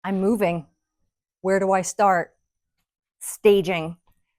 I'm moving. Where do I start? Staging.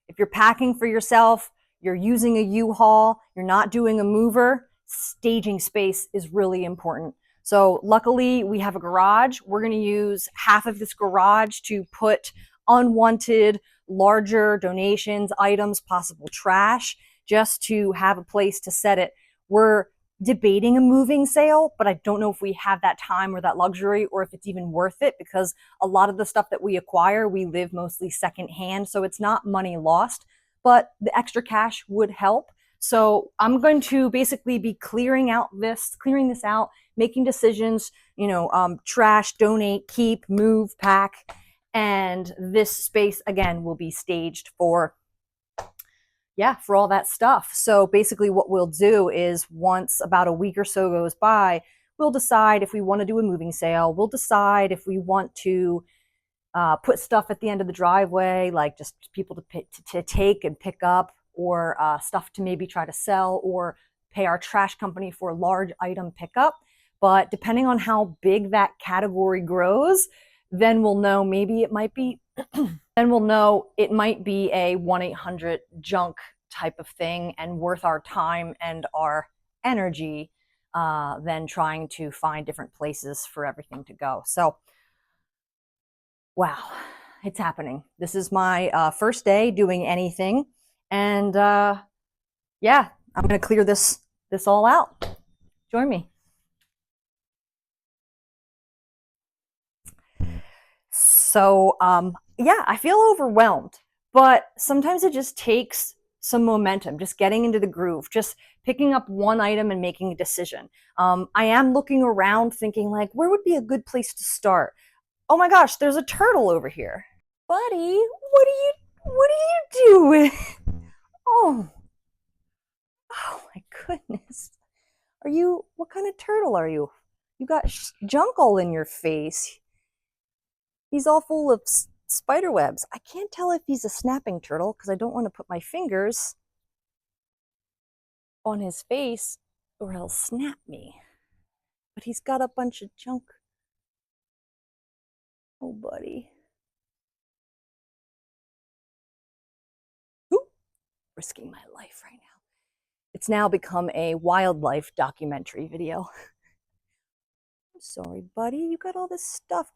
If you're packing for yourself, you're using a U-Haul, you're not doing a mover, staging space is really important. So luckily we have a garage. We're going to use half of this garage to put unwanted, larger donations, items, possible trash, just to have a place to set it. We're debating a moving sale, but I don't know if we have that time or that luxury, or if it's even worth it, because a lot of the stuff that we acquire, we live mostly secondhand, so it's not money lost, but the extra cash would help. So I'm going to basically be clearing this out, making decisions, trash, donate, keep, move, pack, and this space again will be staged for all that stuff. So basically what we'll do is, once about a week or so goes by, we'll decide if we want to do a moving sale. We'll decide if we want to put stuff at the end of the driveway, like just people to take and pick up, or stuff to maybe try to sell, or pay our trash company for large item pickup. But depending on how big that category grows, then we'll know maybe it might be then we'll know it might be a 1-800 junk type of thing and worth our time and our energy than trying to find different places for everything to go. So, wow, it's happening. This is my first day doing anything. And yeah, I'm going to clear this all out. Join me. So, yeah, I feel overwhelmed, but sometimes it just takes some momentum, just getting into the groove, just picking up one item and making a decision. I am looking around thinking, like, where would be a good place to start? Oh my gosh, there's a turtle over here. Buddy, what are you doing? Oh my goodness. What kind of turtle are you? You got junk all in your face. He's all full of spider webs. I can't tell if he's a snapping turtle because I don't want to put my fingers on his face or he'll snap me. But he's got a bunch of junk. Oh, buddy. Ooh, risking my life right now. It's now become a wildlife documentary video. I'm sorry, buddy. You got all this stuff.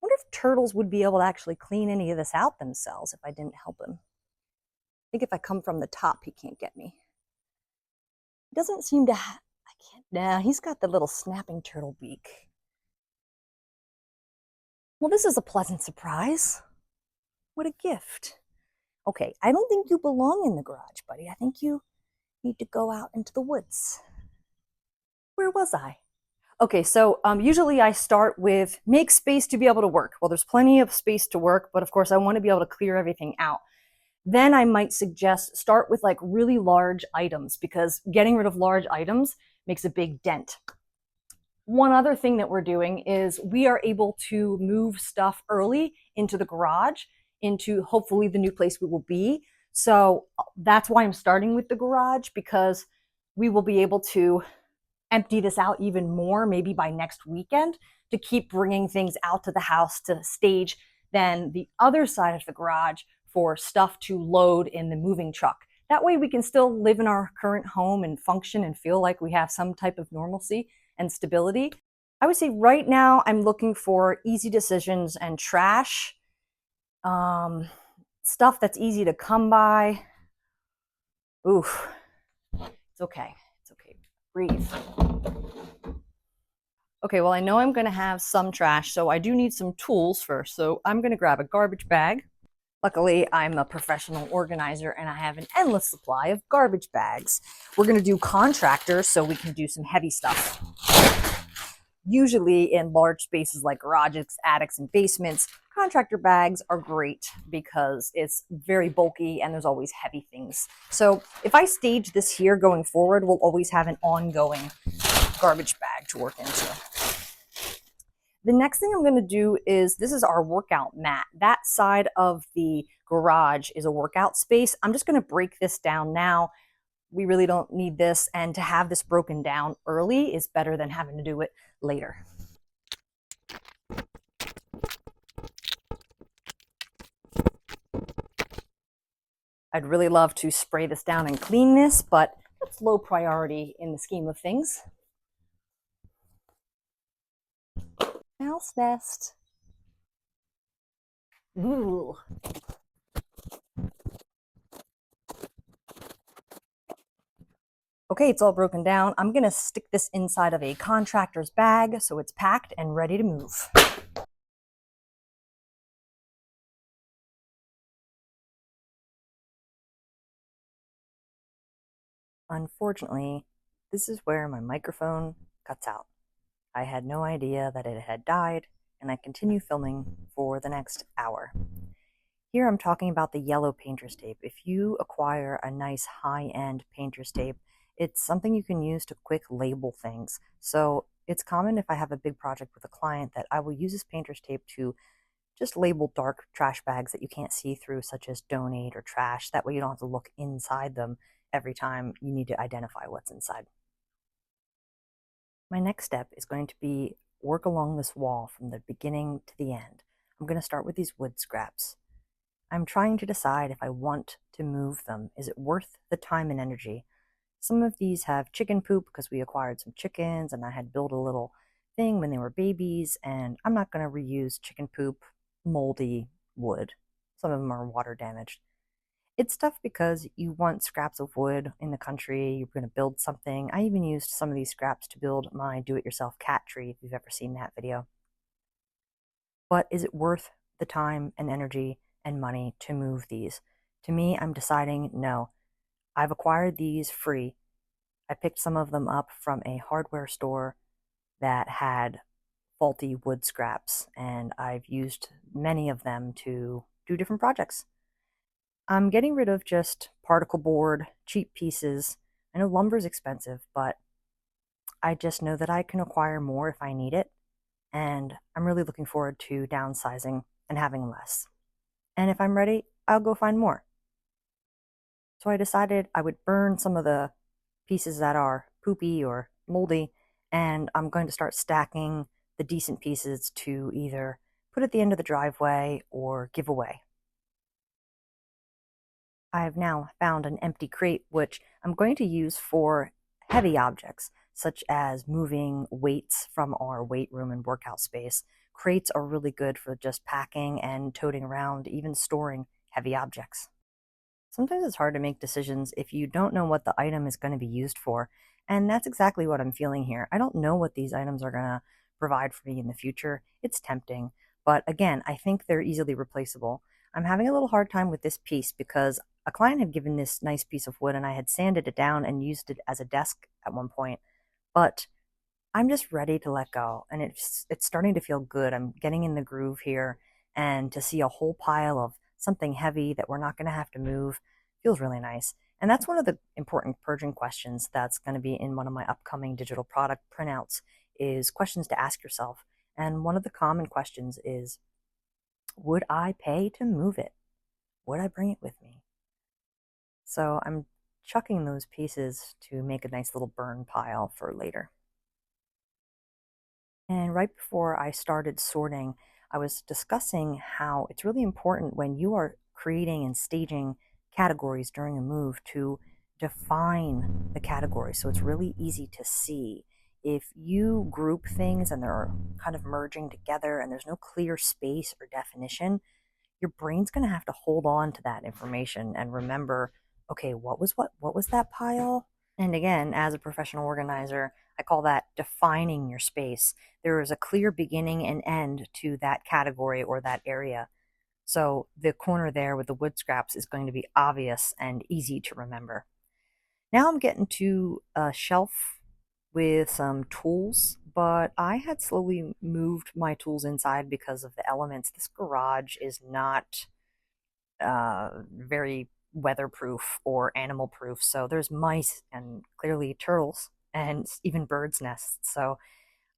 I wonder if turtles would be able to actually clean any of this out themselves if I didn't help him. I think if I come from the top, he can't get me. He doesn't seem to nah, he's got the little snapping turtle beak. Well, this is a pleasant surprise. What a gift. Okay, I don't think you belong in the garage, buddy. I think you need to go out into the woods. Where was I? Okay, so usually I start with make space to be able to work. Well, there's plenty of space to work, but of course I want to be able to clear everything out. Then I might suggest start with like really large items, because getting rid of large items makes a big dent. One other thing that we're doing is we are able to move stuff early into the garage, into hopefully the new place we will be. So that's why I'm starting with the garage, because we will be able to empty this out even more, maybe by next weekend, to keep bringing things out to the house to stage then the other side of the garage for stuff to load in the moving truck. That way we can still live in our current home and function and feel like we have some type of normalcy and stability. I would say right now I'm looking for easy decisions and trash, stuff that's easy to come by. Oof, it's okay. Breathe. Okay, well, I know I'm going to have some trash, so I do need some tools first. So I'm going to grab a garbage bag. Luckily, I'm a professional organizer and I have an endless supply of garbage bags. We're going to do contractors so we can do some heavy stuff. Usually in large spaces like garages, attics, and basements, contractor bags are great because it's very bulky and there's always heavy things. So if I stage this here going forward, we'll always have an ongoing garbage bag to work into. The next thing I'm going to do is, this is our workout mat. That side of the garage is a workout space. I'm just going to break this down now. We really don't need this, and to have this broken down early is better than having to do it later. I'd really love to spray this down and clean this, but that's low priority in the scheme of things. Mouse nest. Ooh. Okay, it's all broken down. I'm gonna stick this inside of a contractor's bag so it's packed and ready to move. Unfortunately, this is where my microphone cuts out. I had no idea that it had died, and I continue filming for the next hour. Here I'm talking about the yellow painter's tape. If you acquire a nice high-end painter's tape, it's something you can use to quick label things. So it's common if I have a big project with a client that I will use this painter's tape to just label dark trash bags that you can't see through, such as donate or trash. That way you don't have to look inside them every time you need to identify what's inside. My next step is going to be work along this wall from the beginning to the end. I'm going to start with these wood scraps. I'm trying to decide if I want to move them. Is it worth the time and energy? Some of these have chicken poop because we acquired some chickens and I had built a little thing when they were babies, and I'm not going to reuse chicken poop, moldy wood. Some of them are water damaged. It's tough because you want scraps of wood in the country, you're going to build something. I even used some of these scraps to build my do-it-yourself cat tree, if you've ever seen that video. But is it worth the time and energy and money to move these? To me, I'm deciding no. I've acquired these free. I picked some of them up from a hardware store that had faulty wood scraps, and I've used many of them to do different projects. I'm getting rid of just particle board, cheap pieces. I know lumber's expensive, but I just know that I can acquire more if I need it, and I'm really looking forward to downsizing and having less. And if I'm ready, I'll go find more. So I decided I would burn some of the pieces that are poopy or moldy, and I'm going to start stacking the decent pieces to either put at the end of the driveway or give away. I've now found an empty crate, which I'm going to use for heavy objects, such as moving weights from our weight room and workout space. Crates are really good for just packing and toting around, even storing heavy objects. Sometimes it's hard to make decisions if you don't know what the item is going to be used for, and that's exactly what I'm feeling here. I don't know what these items are going to provide for me in the future. It's tempting, but again, I think they're easily replaceable. I'm having a little hard time with this piece because a client had given this nice piece of wood and I had sanded it down and used it as a desk at one point, but I'm just ready to let go, and it's starting to feel good. I'm getting in the groove here, and to see a whole pile of something heavy that we're not going to have to move feels really nice. And that's one of the important purging questions that's going to be in one of my upcoming digital product printouts, is questions to ask yourself. And one of the common questions is, would I pay to move it? Would I bring it with me? So I'm chucking those pieces to make a nice little burn pile for later. And right before I started sorting, I was discussing how it's really important when you are creating and staging categories during a move to define the category so it's really easy to see. If you group things and they're kind of merging together and there's no clear space or definition, your brain's going to have to hold on to that information and remember, okay, what was that pile? And again, as a professional organizer, I call that defining your space. There is a clear beginning and end to that category or that area. So the corner there with the wood scraps is going to be obvious and easy to remember. Now I'm getting to a shelf with some tools, but I had slowly moved my tools inside because of the elements. This garage is not very weatherproof or animal proof. So there's mice and clearly turtles and even birds' nests. So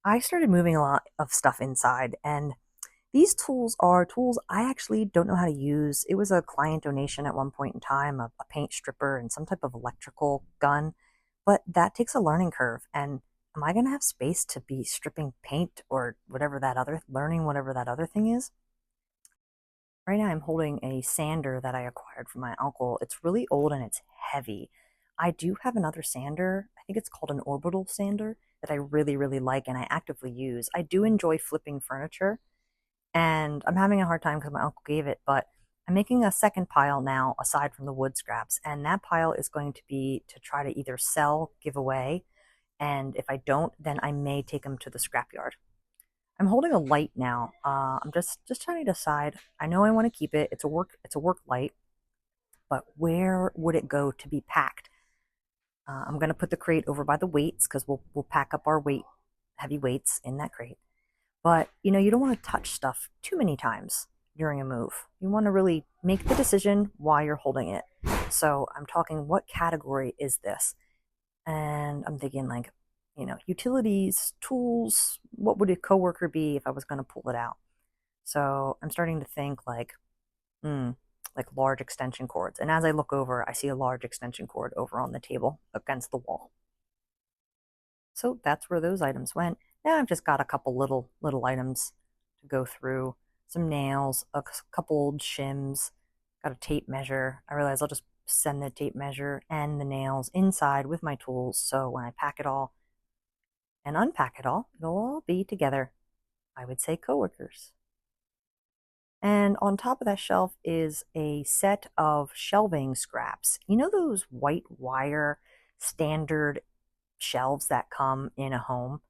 I started moving a lot of stuff inside, and these tools are tools I actually don't know how to use. It was a client donation at one point in time, a paint stripper and some type of electrical gun, but that takes a learning curve. And am I going to have space to be stripping paint or whatever that other, learning whatever that other thing is? Right now I'm holding a sander that I acquired from my uncle. It's really old and it's heavy. I do have another sander. I think it's called an orbital sander that I really, really like and I actively use. I do enjoy flipping furniture, and I'm having a hard time because my uncle gave it, but I'm making a second pile now aside from the wood scraps, and that pile is going to be to try to either sell, give away, and if I don't, then I may take them to the scrapyard. I'm holding a light now. I'm just trying to decide. I know I want to keep it. It's a work light, but where would it go to be packed? I'm going to put the crate over by the weights because we'll pack up our heavy weights in that crate. But you don't want to touch stuff too many times during a move. You want to really make the decision while you're holding it. So I'm talking, what category is this? And I'm thinking like, utilities, tools, what would a coworker be if I was going to pull it out? So I'm starting to think like large extension cords. And as I look over, I see a large extension cord over on the table against the wall. So that's where those items went. Now I've just got a couple little items to go through. Some nails, a couple old shims, got a tape measure. I realize I'll just send the tape measure and the nails inside with my tools. So when I pack it all and unpack it all, it'll all be together. I would say coworkers. And on top of that shelf is a set of shelving scraps. You know those white wire standard shelves that come in a home?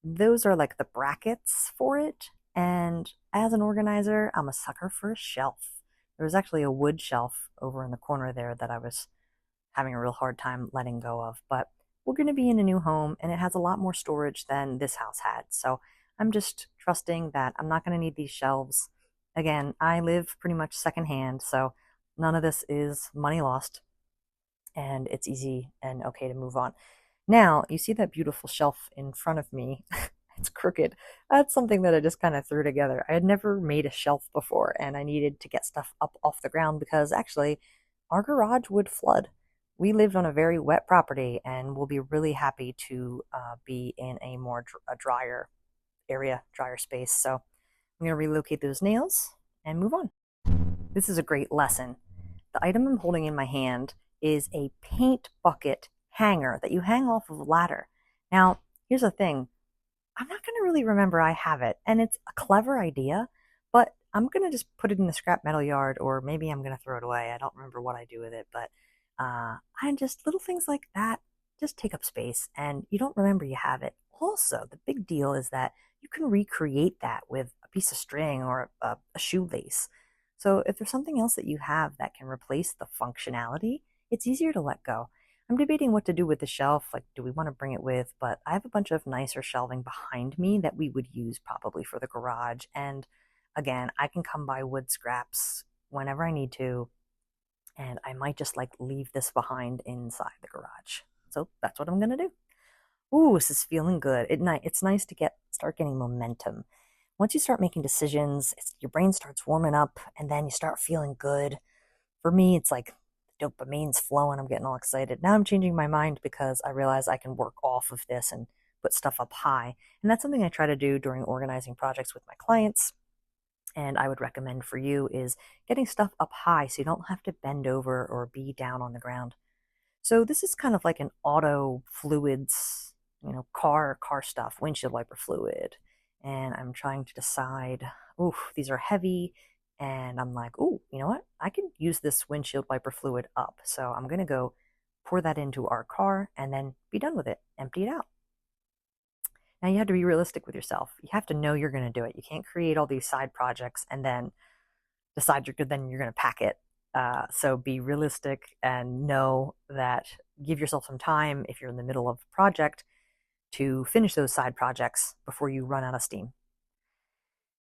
Those are like the brackets for it. And as an organizer, I'm a sucker for a shelf. There was actually a wood shelf over in the corner there that I was having a real hard time letting go of. But we're going to be in a new home and it has a lot more storage than this house had. So I'm just trusting that I'm not going to need these shelves. Again, I live pretty much secondhand, so none of this is money lost and it's easy and okay to move on. Now, you see that beautiful shelf in front of me? It's crooked. That's something that I just kind of threw together. I had never made a shelf before and I needed to get stuff up off the ground because actually our garage would flood. We lived on a very wet property and we'll be really happy to be in a more drier area, drier space. So I'm going to relocate those nails and move on. This is a great lesson. The item I'm holding in my hand is a paint bucket hanger that you hang off of a ladder. Now, here's the thing. I'm not going to really remember I have it, and it's a clever idea, but I'm going to just put it in the scrap metal yard, or maybe I'm going to throw it away. I don't remember what I do with it, but and just little things like that just take up space, and you don't remember you have it. Also, the big deal is that you can recreate that with a piece of string or a shoelace. So if there's something else that you have that can replace the functionality, it's easier to let go. I'm debating what to do with the shelf, like do we want to bring it with, but I have a bunch of nicer shelving behind me that we would use probably for the garage. And again, I can come by wood scraps whenever I need to, and I might just like leave this behind inside the garage. So that's what I'm going to do. Ooh, this is feeling good. It's nice to start getting momentum. Once you start making decisions, your brain starts warming up and then you start feeling good. For me, it's like dopamine's flowing. I'm getting all excited. Now I'm changing my mind because I realize I can work off of this and put stuff up high. And that's something I try to do during organizing projects with my clients. And I would recommend for you is getting stuff up high so you don't have to bend over or be down on the ground. So this is kind of like an auto fluids, car stuff, windshield wiper fluid. And I'm trying to decide, ooh, these are heavy. And I'm like, ooh, you know what? I can use this windshield wiper fluid up. So I'm going to go pour that into our car and then be done with it, empty it out. Now you have to be realistic with yourself. You have to know you're going to do it. You can't create all these side projects and then decide you're going to pack it. So be realistic and know that, give yourself some time if you're in the middle of a project to finish those side projects before you run out of steam.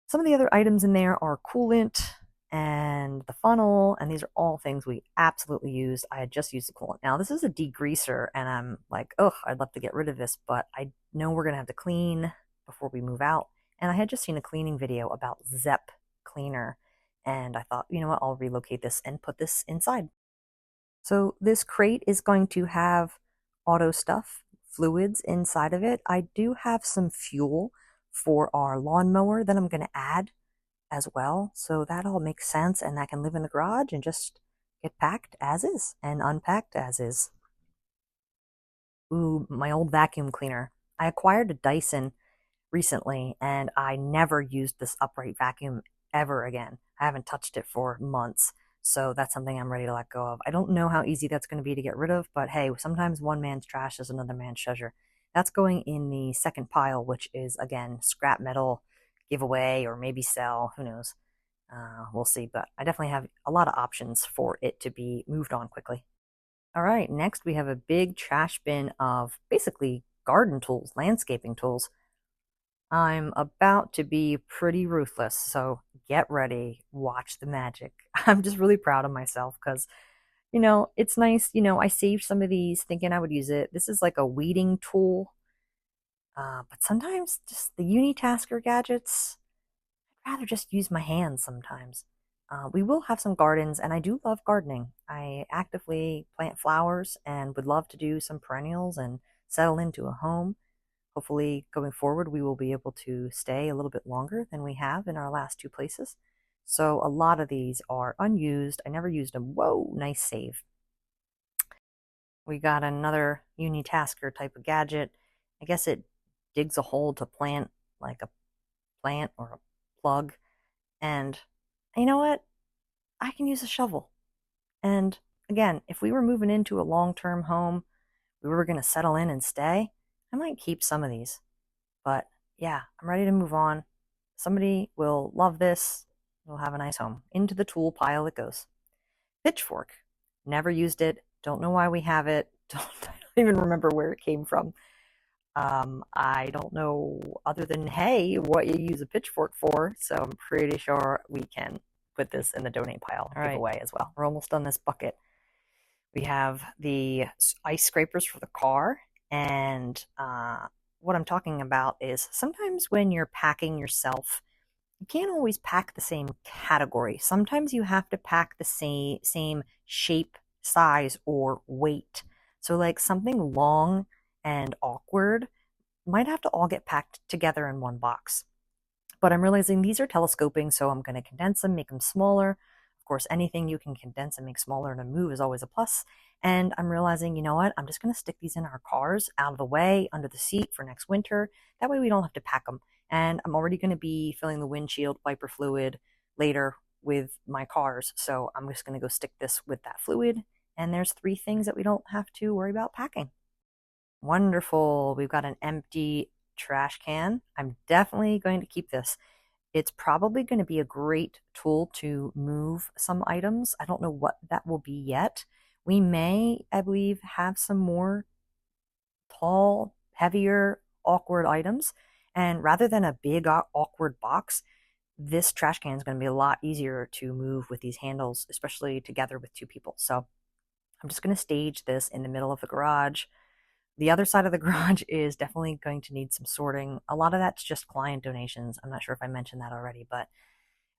Some of the other items in there are coolant and the funnel, and these are all things we absolutely used. I had just used the coolant. Now this is a degreaser, and I'm like, oh, I'd love to get rid of this, but I know we're going to have to clean before we move out. And I had just seen a cleaning video about Zep cleaner, and I thought, you know what, I'll relocate this and put this inside. So this crate is going to have auto stuff, fluids inside of it. I do have some fuel for our lawnmower that I'm going to add as well. So that all makes sense, and that can live in the garage and just get packed as is and unpacked as is. Ooh, my old vacuum cleaner. I acquired a Dyson recently, and I never used this upright vacuum ever again. I haven't touched it for months, so that's something I'm ready to let go of. I don't know how easy that's going to be to get rid of, but hey, sometimes one man's trash is another man's treasure. That's going in the second pile, which is, again, scrap metal, giveaway, or maybe sell. Who knows? We'll see, but I definitely have a lot of options for it to be moved on quickly. All right, next we have a big trash bin of basically garden tools, landscaping tools. I'm about to be pretty ruthless, so get ready, watch the magic. I'm just really proud of myself because, it's nice. I saved some of these thinking I would use it. This is like a weeding tool, but sometimes just the unitasker gadgets, I'd rather just use my hands sometimes. We will have some gardens, and I do love gardening. I actively plant flowers and would love to do some perennials and settle into a home. Hopefully, going forward, we will be able to stay a little bit longer than we have in our last two places. So a lot of these are unused. I never used them. Whoa, nice save. We got another unitasker type of gadget. I guess it digs a hole to plant like a plant or a plug. And you know what? I can use a shovel. And again, if we were moving into a long-term home, we were going to settle in and stay, I might keep some of these. But yeah, I'm ready to move on. Somebody will love this. We'll have a nice home. Into the tool pile it goes. Pitchfork. Never used it. Don't know why we have it. I don't even remember where it came from. I don't know, other than, hey, what you use a pitchfork for. So I'm pretty sure we can put this in the donate pile, give away as well. We're almost done this bucket. We have the ice scrapers for the car. And what I'm talking about is sometimes when you're packing yourself, you can't always pack the same category. Sometimes you have to pack the same shape, size, or weight. So like something long and awkward might have to all get packed together in one box. But I'm realizing these are telescoping, so I'm going to condense them, make them smaller. Of course, anything you can condense and make smaller and move is always a plus. And I'm realizing, you know what? I'm just going to stick these in our cars, out of the way, under the seat for next winter. That way we don't have to pack them. And I'm already going to be filling the windshield wiper fluid later with my cars. So I'm just going to go stick this with that fluid. And there's 3 things that we don't have to worry about packing. Wonderful. We've got an empty trash can. I'm definitely going to keep this. It's probably going to be a great tool to move some items. I don't know what that will be yet. We may, I believe, have some more tall, heavier, awkward items. And rather than a big, awkward box, this trash can is going to be a lot easier to move with these handles, especially together with 2 people. So I'm just going to stage this in the middle of the garage. The other side of the garage is definitely going to need some sorting. A lot of that's just client donations. I'm not sure if I mentioned that already, but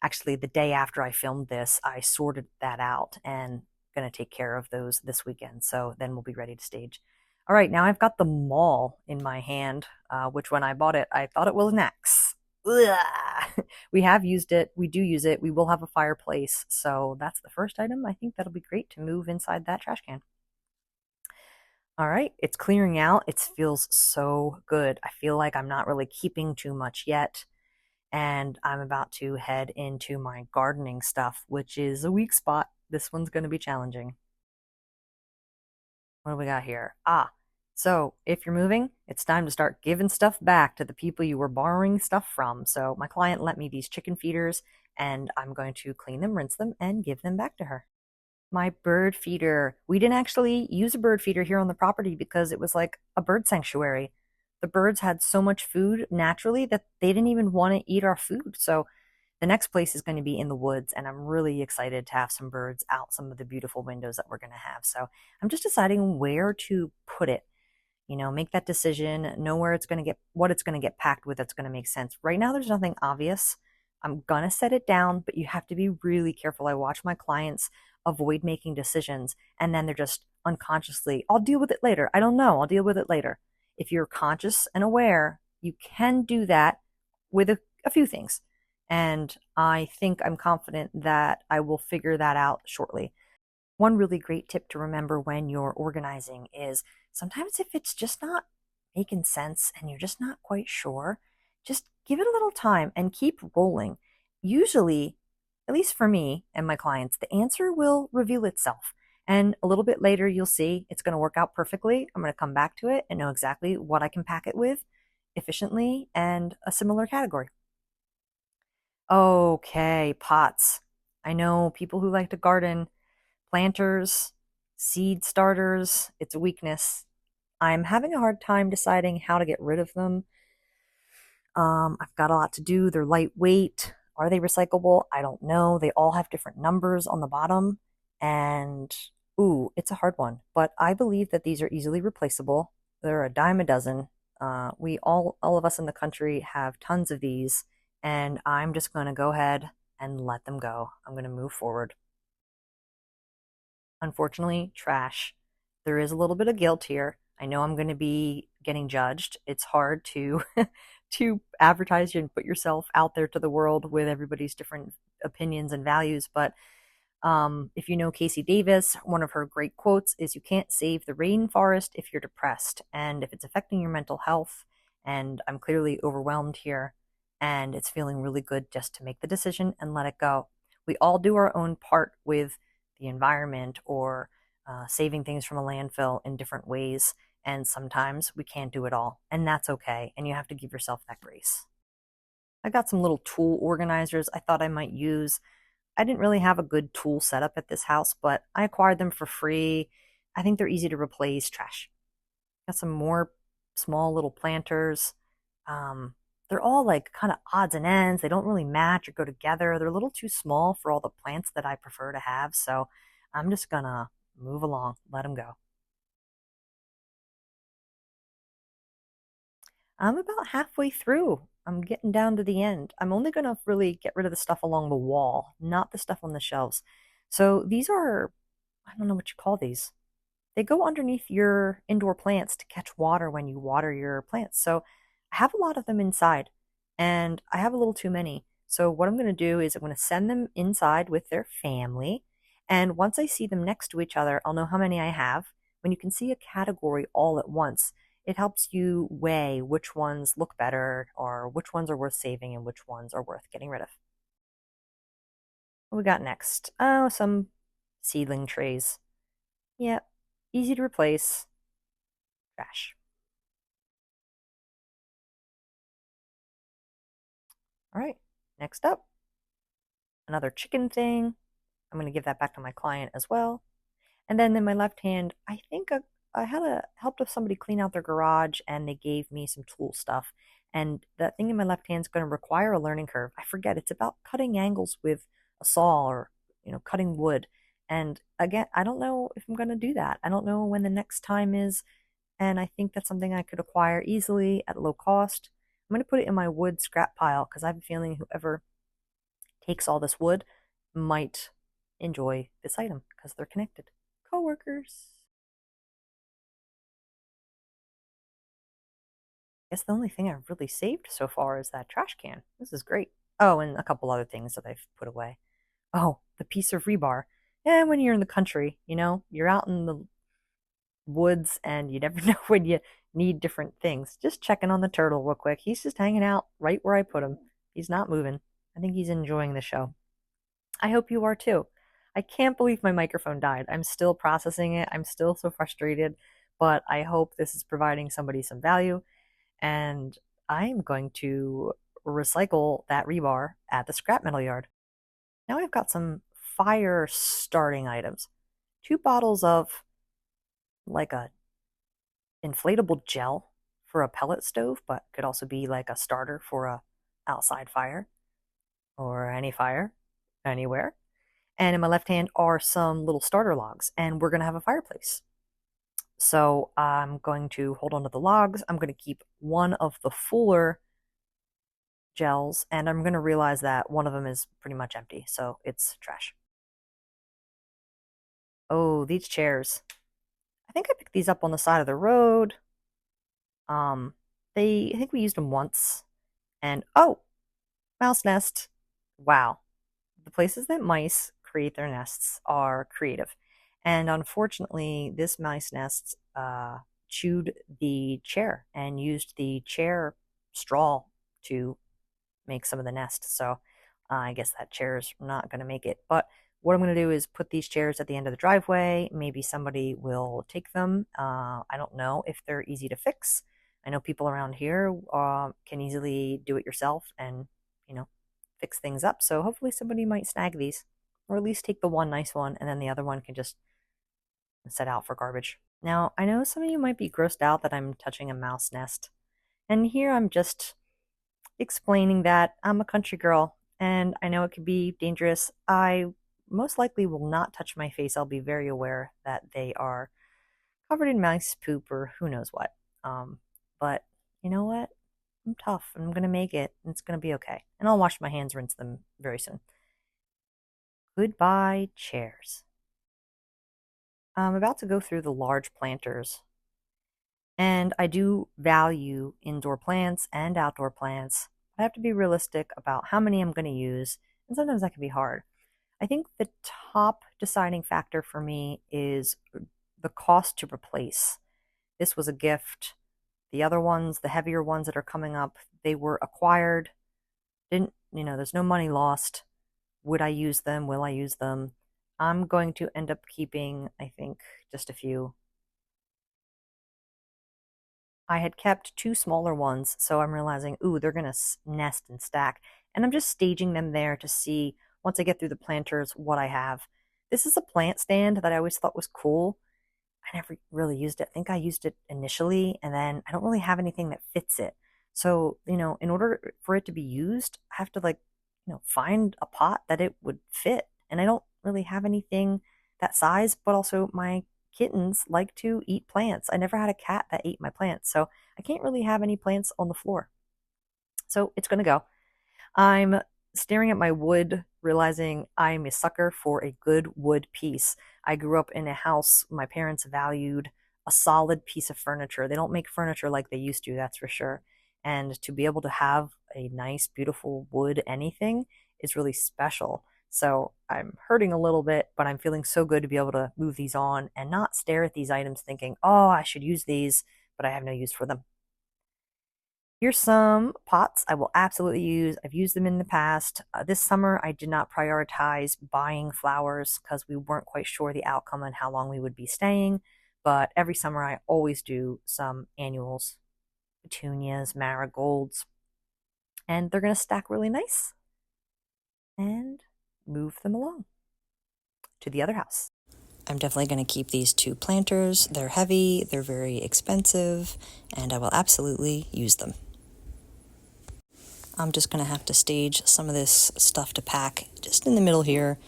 actually the day after I filmed this, I sorted that out and going to take care of those this weekend. So then we'll be ready to stage. All right, now I've got the maul in my hand, which when I bought it, I thought it was an axe. We have used it. We do use it. We will have a fireplace. So that's the first item. I think that'll be great to move inside that trash can. All right, it's clearing out. It feels so good. I feel like I'm not really keeping too much yet. And I'm about to head into my gardening stuff, which is a weak spot. This one's going to be challenging. What do we got here? So if you're moving, it's time to start giving stuff back to the people you were borrowing stuff from. So my client lent me these chicken feeders, and I'm going to clean them, rinse them, and give them back to her. My bird feeder. We didn't actually use a bird feeder here on the property because it was like a bird sanctuary. The birds had so much food naturally that they didn't even want to eat our food. So the next place is going to be in the woods, and I'm really excited to have some birds out some of the beautiful windows that we're going to have. So I'm just deciding where to put it. Make that decision, know where it's going to get, what it's going to get packed with that's going to make sense. Right now, there's nothing obvious. I'm going to set it down, but you have to be really careful. I watch my clients avoid making decisions, and then they're just unconsciously, I'll deal with it later. I don't know. I'll deal with it later. If you're conscious and aware, you can do that with a few things. And I think I'm confident that I will figure that out shortly. One really great tip to remember when you're organizing is sometimes if it's just not making sense and you're just not quite sure, just give it a little time and keep rolling. Usually, at least for me and my clients, the answer will reveal itself. And a little bit later, you'll see it's going to work out perfectly. I'm going to come back to it and know exactly what I can pack it with efficiently and a similar category. Okay, pots. I know people who like to garden, planters, seed starters, it's a weakness. I'm having a hard time deciding how to get rid of them. I've got a lot to do. They're lightweight. Are they recyclable? I don't know. They all have different numbers on the bottom. And, ooh, it's a hard one. But I believe that these are easily replaceable. They're a dime a dozen. We all of us in the country have tons of these. And I'm just going to go ahead and let them go. I'm going to move forward. Unfortunately, trash. There is a little bit of guilt here. I know I'm going to be getting judged. It's hard to to advertise and put yourself out there to the world with everybody's different opinions and values, but if you know Casey Davis, one of her great quotes is you can't save the rainforest if you're depressed. And if it's affecting your mental health, and I'm clearly overwhelmed here, and it's feeling really good just to make the decision and let it go. We all do our own part with the environment or saving things from a landfill in different ways. And sometimes we can't do it all. And that's okay. And you have to give yourself that grace. I got some little tool organizers I thought I might use. I didn't really have a good tool setup at this house, but I acquired them for free. I think they're easy to replace. Trash. Got some more small little planters. They're all like kind of odds and ends. They don't really match or go together. They're a little too small for all the plants that I prefer to have. So I'm just gonna move along, let them go. I'm about halfway through. I'm getting down to the end. I'm only going to really get rid of the stuff along the wall, not the stuff on the shelves. So these are, I don't know what you call these. They go underneath your indoor plants to catch water when you water your plants. So I have a lot of them inside and I have a little too many. So what I'm going to do is I'm going to send them inside with their family. And once I see them next to each other, I'll know how many I have. When you can see a category all at once, it helps you weigh which ones look better or which ones are worth saving and which ones are worth getting rid of. What we got next? Oh, some seedling trays. Yep, easy to replace. Trash. All right, next up, another chicken thing. I'm going to give that back to my client as well. And then in my left hand, I think I had a helped somebody clean out their garage and they gave me some tool stuff. And that thing in my left hand is going to require a learning curve. I forget it's about cutting angles with a saw or cutting wood. And again, I don't know if I'm going to do that. I don't know when the next time is, and I think that's something I could acquire easily at low cost. I'm going to put it in my wood scrap pile because I have a feeling whoever takes all this wood might enjoy this item because they're connected. Coworkers. I guess the only thing I've really saved so far is that trash can. This is great. Oh, and a couple other things that I've put away. Oh, the piece of rebar. And when you're in the country, you're out in the woods and you never know when you need different things. Just checking on the turtle real quick. He's just hanging out right where I put him. He's not moving. I think he's enjoying the show. I hope you are too. I can't believe my microphone died. I'm still processing it. I'm still so frustrated, but I hope this is providing somebody some value. And I'm going to recycle that rebar at the scrap metal yard. Now I've got some fire starting items. 2 bottles of like a inflatable gel for a pellet stove, but could also be like a starter for a outside fire or any fire anywhere. And in my left hand are some little starter logs, and we're going to have a fireplace. So I'm going to hold on to the logs. I'm going to keep one of the fuller gels, and I'm going to realize that one of them is pretty much empty, so it's trash. Oh, these chairs. I think I picked these up on the side of the road. I think we used them once. And oh, mouse nest. Wow. The places that mice create their nests are creative. And unfortunately, this mice nest chewed the chair and used the chair straw to make some of the nest. So I guess that chair's not going to make it. But what I'm going to do is put these chairs at the end of the driveway. Maybe somebody will take them. I don't know if they're easy to fix. I know people around here can easily do it yourself and, you know, fix things up. So hopefully somebody might snag these, or at least take the one nice one, and then the other one can just set out for garbage. Now, I know some of you might be grossed out that I'm touching a mouse nest. And here I'm just explaining that I'm a country girl and I know it can be dangerous. I most likely will not touch my face. I'll be very aware that they are covered in mouse poop or who knows what. But you know what? I'm tough. I'm going to make it. And it's going to be okay. And I'll wash my hands, rinse them very soon. Goodbye, chairs. I'm about to go through the large planters. And I do value indoor plants and outdoor plants. I have to be realistic about how many I'm going to use, and sometimes that can be hard. I think the top deciding factor for me is the cost to replace. This was a gift. The other ones, the heavier ones that are coming up, they were acquired. There's no money lost. Would I use them? Will I use them? I'm going to end up keeping, I think, just a few. I had kept two smaller ones, so I'm realizing, ooh, they're going to nest and stack. And I'm just staging them there to see, once I get through the planters, what I have. This is a plant stand that I always thought was cool. I never really used it. I think I used it initially, and then I don't really have anything that fits it. So, in order for it to be used, I have to find a pot that it would fit. And I don't really have anything that size, but also my kittens like to eat plants. I never had a cat that ate my plants, so I can't really have any plants on the floor. So it's going to go. I'm staring at my wood, realizing I'm a sucker for a good wood piece. I grew up in a house my parents valued a solid piece of furniture. They don't make furniture like they used to, that's for sure. And to be able to have a nice, beautiful wood anything is really special. So I'm hurting a little bit, but I'm feeling so good to be able to move these on and not stare at these items thinking, oh, I should use these, but I have no use for them. Here's some pots I will absolutely use. I've used them in the past. This summer, I did not prioritize buying flowers because we weren't quite sure the outcome and how long we would be staying. But every summer, I always do some annuals, petunias, marigolds, and they're going to stack really nice and move them along to the other house. I'm definitely going to keep these two planters. They're heavy, they're very expensive, and I will absolutely use them. I'm just going to have to stage some of this stuff to pack just in the middle here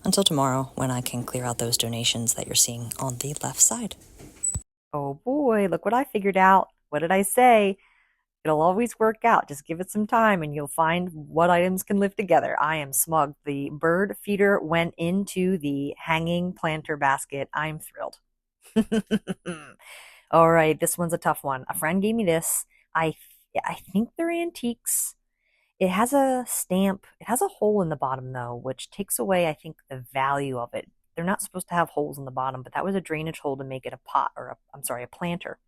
until tomorrow when I can clear out those donations that you're seeing on the left side. Oh boy, look what I figured out. What did I say? It'll always work out. Just give it some time and you'll find what items can live together. I am smug. The bird feeder went into the hanging planter basket. I'm thrilled. All right, this one's a tough one. A friend gave me this. I think they're antiques. It has a stamp. It has a hole in the bottom though, which takes away, I think, the value of it. They're not supposed to have holes in the bottom, but that was a drainage hole to make it a pot or a planter.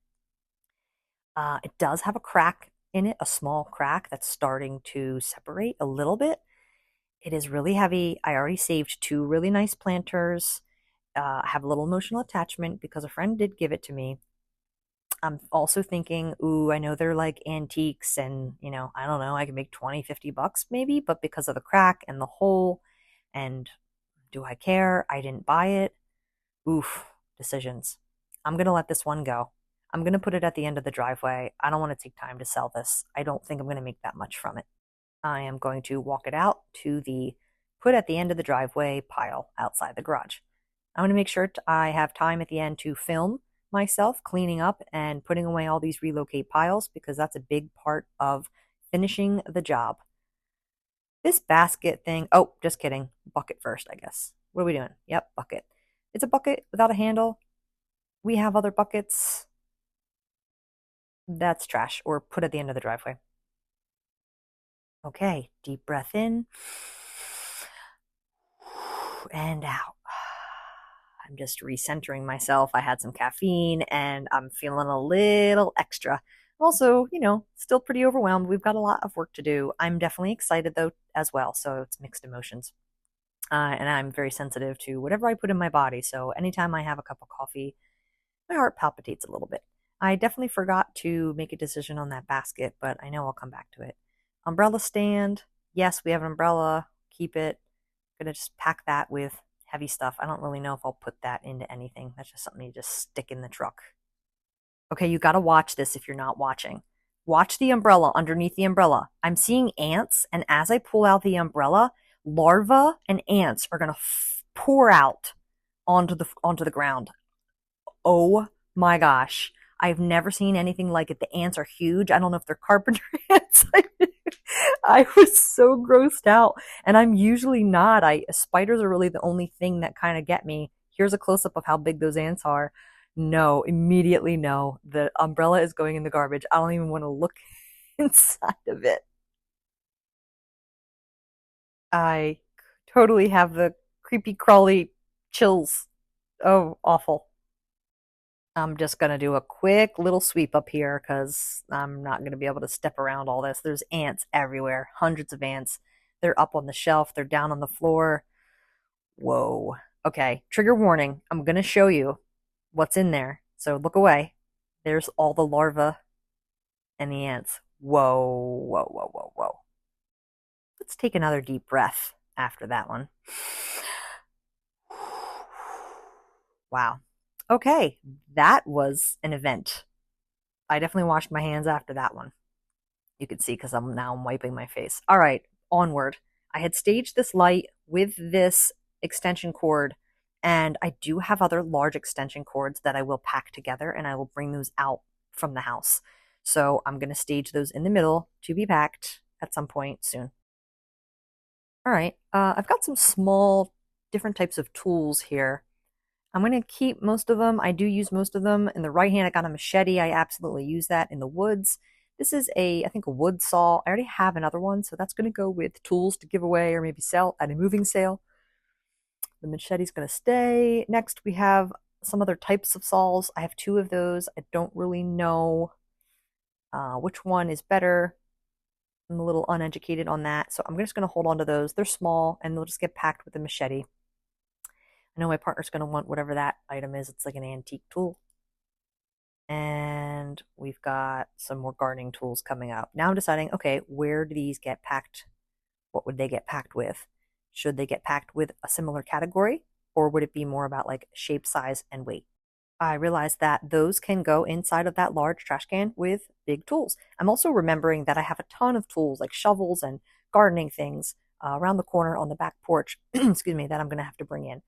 It does have a crack in it, a small crack that's starting to separate a little bit. It is really heavy. I already saved two really nice planters. I have a little emotional attachment because a friend did give it to me. I'm also thinking, ooh, I know they're like antiques and, I don't know, I can make 20, 50 bucks maybe, but because of the crack and the hole and do I care? I didn't buy it. Oof, decisions. I'm going to let this one go. I'm going to put it at the end of the driveway. I don't want to take time to sell this. I don't think I'm going to make that much from it. I am going to walk it out to the put at the end of the driveway pile outside the garage. I'm going to make sure I have time at the end to film myself cleaning up and putting away all these relocate piles because that's a big part of finishing the job. This basket thing, oh, just kidding. Bucket first, I guess. What are we doing? Yep, bucket. It's a bucket without a handle. We have other buckets. That's trash, or put at the end of the driveway. Okay, deep breath in. And out. I'm just recentering myself. I had some caffeine and I'm feeling a little extra. Also, still pretty overwhelmed. We've got a lot of work to do. I'm definitely excited though as well. So it's mixed emotions. And I'm very sensitive to whatever I put in my body. So anytime I have a cup of coffee, my heart palpitates a little bit. I definitely forgot to make a decision on that basket, but I know I'll come back to it. Umbrella stand. Yes, we have an umbrella. Keep it. Gonna just pack that with heavy stuff. I don't really know if I'll put that into anything. That's just something you just stick in the truck. Okay, you got to watch this if you're not watching. Watch the umbrella underneath the umbrella. I'm seeing ants, and as I pull out the umbrella, larvae and ants are going to pour out onto the ground. Oh my gosh. I've never seen anything like it. The ants are huge. I don't know if they're carpenter ants. I was so grossed out, and I'm usually not. Spiders are really the only thing that kind of get me. Here's a close up of how big those ants are. No, immediately no. The umbrella is going in the garbage. I don't even want to look inside of it. I totally have the creepy crawly chills. Oh, awful. I'm just going to do a quick little sweep up here because I'm not going to be able to step around all this. There's ants everywhere, hundreds of ants. They're up on the shelf, they're down on the floor. Whoa. Okay, trigger warning. I'm going to show you what's in there. So look away. There's all the larvae and the ants. Whoa, whoa, whoa, whoa, whoa. Let's take another deep breath after that one. Wow. Okay, that was an event. I definitely washed my hands after that one. You can see because I'm wiping my face. All right, onward. I had staged this light with this extension cord, and I do have other large extension cords that I will pack together, and I will bring those out from the house. So I'm going to stage those in the middle to be packed at some point soon. All right, I've got some small different types of tools here. I'm going to keep most of them. I do use most of them. In the right hand, I got a machete. I absolutely use that in the woods. This is I think a wood saw. I already have another one, so that's going to go with tools to give away or maybe sell at a moving sale. The machete's going to stay. Next, we have some other types of saws. I have two of those. I don't really know which one is better. I'm a little uneducated on that, so I'm just going to hold on to those. They're small, and they'll just get packed with the machete. I know my partner's going to want whatever that item is. It's like an antique tool. And we've got some more gardening tools coming up. Now I'm deciding, okay, where do these get packed? What would they get packed with? Should they get packed with a similar category? Or would it be more about like shape, size, and weight? I realized that those can go inside of that large trash can with big tools. I'm also remembering that I have a ton of tools like shovels and gardening things around the corner on the back porch, excuse me, that I'm going to have to bring in.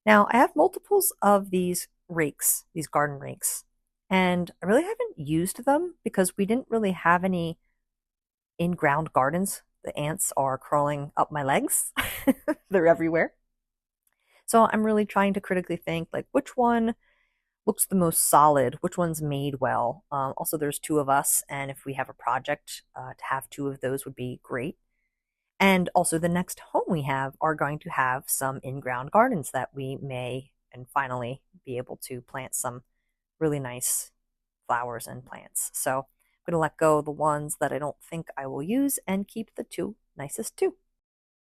Now, I have multiples of these rakes, these garden rakes, and I really haven't used them because we didn't really have any in-ground gardens. The ants are crawling up my legs. They're everywhere. So I'm really trying to critically think like which one looks the most solid, which one's made well. Also, there's two of us, and if we have a project, to have two of those would be great. And also, the next home we have are going to have some in-ground gardens that we may and finally be able to plant some really nice flowers and plants. So I'm going to let go of the ones that I don't think I will use and keep the two nicest too.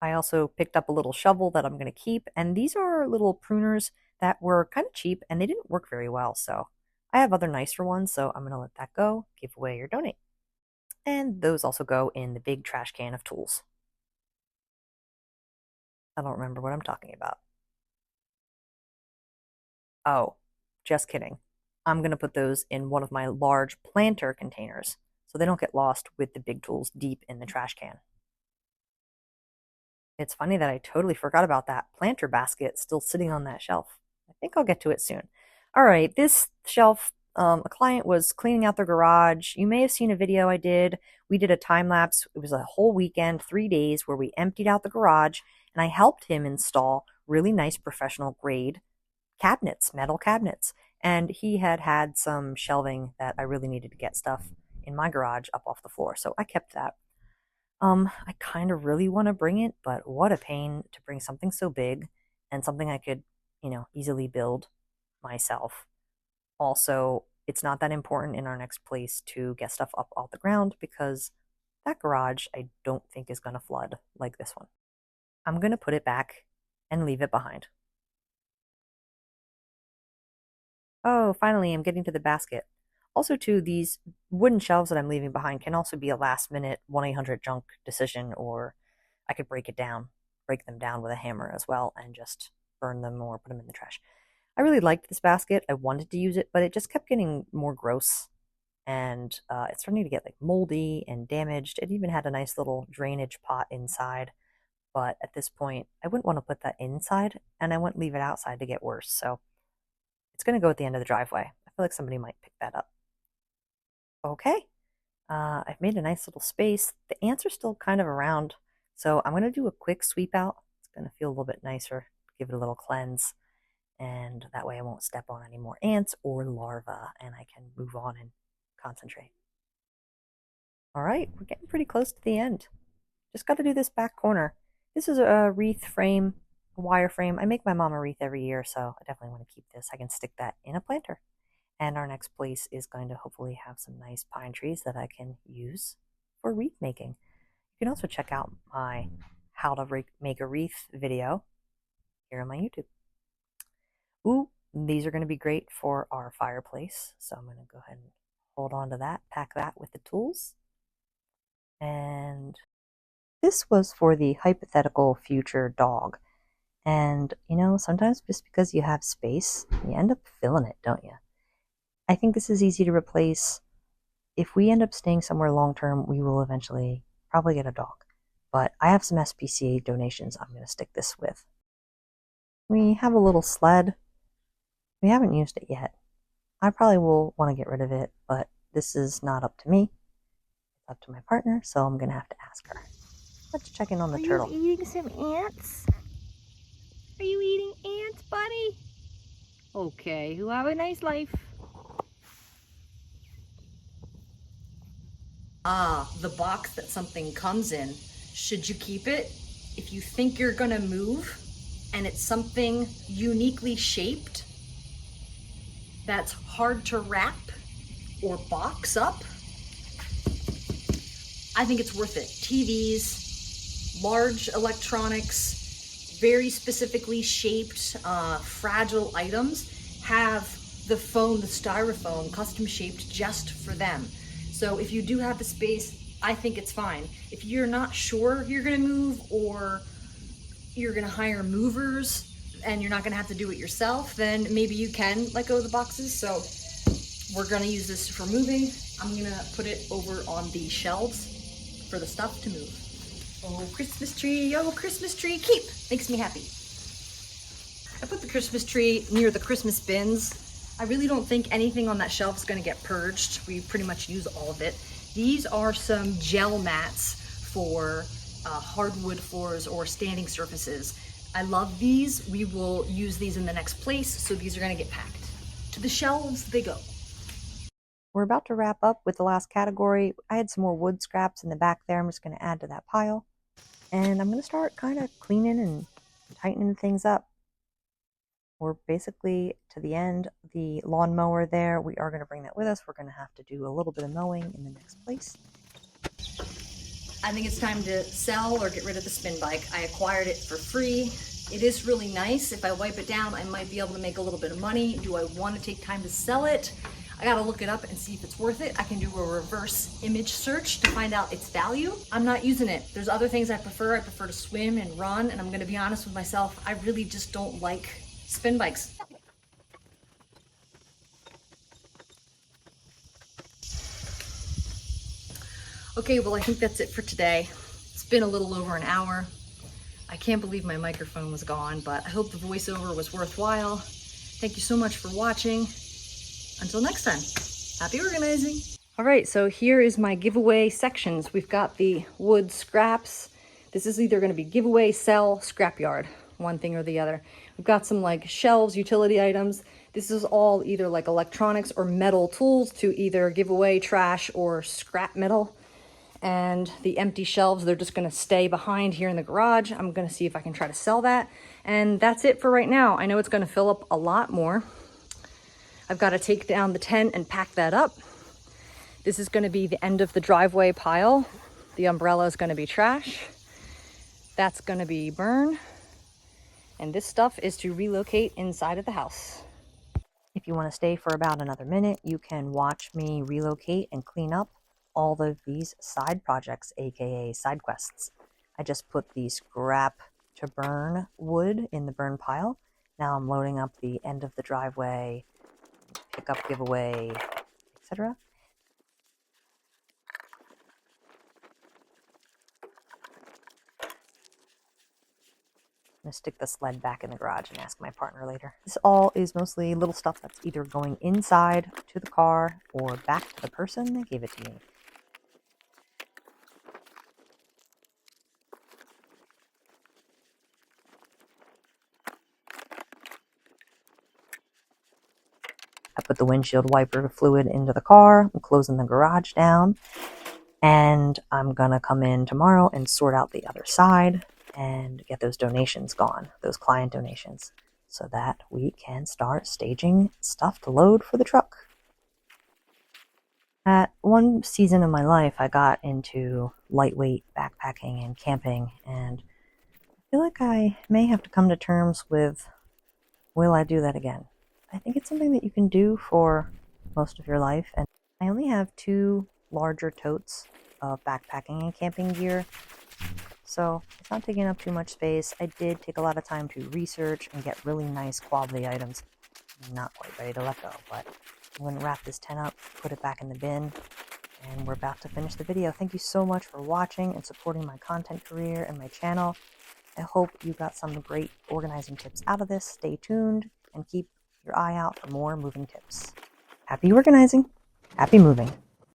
I also picked up a little shovel that I'm going to keep, and these are little pruners that were kind of cheap and they didn't work very well. So I have other nicer ones, so I'm going to let that go, give away or donate. And those also go in the big trash can of tools. I don't remember what I'm talking about. Oh, just kidding. I'm going to put those in one of my large planter containers so they don't get lost with the big tools deep in the trash can. It's funny that I totally forgot about that planter basket still sitting on that shelf. I think I'll get to it soon. All right, this shelf, a client was cleaning out their garage. You may have seen a video I did. We did a time lapse. It was a whole weekend, 3 days, where we emptied out the garage and I helped him install really nice professional grade cabinets, metal cabinets. And he had had some shelving that I really needed to get stuff in my garage up off the floor. So I kept that. I kind of really want to bring it, but what a pain to bring something so big and something I could, you know, easily build myself. Also, it's not that important in our next place to get stuff up off the ground because that garage I don't think is going to flood like this one. I'm going to put it back and leave it behind. Oh, finally, I'm getting to the basket. Also, too, these wooden shelves that I'm leaving behind can also be a last minute 1-800 junk decision, or I could break them down with a hammer as well and just burn them or put them in the trash. I really liked this basket. I wanted to use it, but it just kept getting more gross and it's starting to get like moldy and damaged. It even had a nice little drainage pot inside, but at this point, I wouldn't want to put that inside and I wouldn't leave it outside to get worse. So it's going to go at the end of the driveway. I feel like somebody might pick that up. Okay, I've made a nice little space. The ants are still kind of around, so I'm going to do a quick sweep out. It's going to feel a little bit nicer, give it a little cleanse, and that way I won't step on any more ants or larvae, and I can move on and concentrate. All right, we're getting pretty close to the end. Just got to do this back corner. This is a wreath frame, a wire frame. I make my mom a wreath every year, so I definitely want to keep this. I can stick that in a planter. And our next place is going to hopefully have some nice pine trees that I can use for wreath making. You can also check out my how to make a wreath video here on my YouTube. Ooh, these are going to be great for our fireplace. So I'm going to go ahead and hold on to that, pack that with the tools. And this was for the hypothetical future dog. And, you know, sometimes just because you have space, you end up filling it, don't you? I think this is easy to replace. If we end up staying somewhere long term, we will eventually probably get a dog. But I have some SPCA donations I'm going to stick this with. We have a little sled. We haven't used it yet. I probably will want to get rid of it, but this is not up to me. It's up to my partner, so I'm going to have to ask her. Let's check in on the turtle. Are you eating some ants? Are you eating ants, buddy? Okay, you have a nice life. The box that something comes in. Should you keep it? If you think you're gonna move and it's something uniquely shaped that's hard to wrap or box up, I think it's worth it. TVs, large electronics, very specifically shaped, fragile items have the phone, the styrofoam, custom shaped just for them. So if you do have the space, I think it's fine. If you're not sure you're gonna move or you're gonna hire movers and you're not gonna have to do it yourself, then maybe you can let go of the boxes. So we're gonna use this for moving. I'm gonna put it over on the shelves for the stuff to move. Oh, Christmas tree, keep. Makes me happy. I put the Christmas tree near the Christmas bins. I really don't think anything on that shelf is going to get purged. We pretty much use all of it. These are some gel mats for hardwood floors or standing surfaces. I love these. We will use these in the next place, so these are going to get packed. To the shelves they go. We're about to wrap up with the last category. I had some more wood scraps in the back there. I'm just going to add to that pile. And I'm going to start kind of cleaning and tightening things up. We're basically to the end. The lawnmower there, we are going to bring that with us. We're going to have to do a little bit of mowing in the next place. I think it's time to sell or get rid of the spin bike. I acquired it for free. It is really nice. If I wipe it down, I might be able to make a little bit of money. Do I want to take time to sell it? I gotta look it up and see if it's worth it. I can do a reverse image search to find out its value. I'm not using it. There's other things I prefer. I prefer to swim and run, and I'm gonna be honest with myself, I really just don't like spin bikes. Okay, well, I think that's it for today. It's been a little over an hour. I can't believe my microphone was gone, but I hope the voiceover was worthwhile. Thank you so much for watching. Until next time, happy organizing. All right, so here is my giveaway sections. We've got the wood scraps. This is either gonna be giveaway, sell, scrapyard, one thing or the other. We've got some like shelves, utility items. This is all either like electronics or metal tools to either give away, trash, or scrap metal. and the empty shelves, they're just going to stay behind here in the garage. I'm going to see if I can try to sell that. And that's it for right now. I know it's going to fill up a lot more. I've got to take down the tent and pack that up. This is going to be the end of the driveway pile. The umbrella is going to be trash. That's going to be burn. And this stuff is to relocate inside of the house. If you want to stay for about another minute, you can watch me relocate and clean up all of these side projects, aka side quests. I just put the scrap to burn wood in the burn pile. Now I'm loading up the end of the driveway, pickup giveaway, etc. I'm going to stick the sled back in the garage and ask my partner later. This all is mostly little stuff that's either going inside to the car or back to the person that gave it to me. I put the windshield wiper fluid into the car. I'm closing the garage down. And I'm going to come in tomorrow and sort out the other side and get those donations gone, those client donations, so that we can start staging stuff to load for the truck. At one season of my life, I got into lightweight backpacking and camping, and I feel like I may have to come to terms with, will I do that again? I think it's something that you can do for most of your life, and I only have 2 larger totes of backpacking and camping gear, so it's not taking up too much space. I did take a lot of time to research and get really nice quality items. I'm not quite ready to let go, but I'm going to wrap this tent up, put it back in the bin, and we're about to finish the video. Thank you so much for watching and supporting my content career and my channel. I hope you got some great organizing tips out of this. Stay tuned and keep your eye out for more moving tips. Happy organizing, happy moving.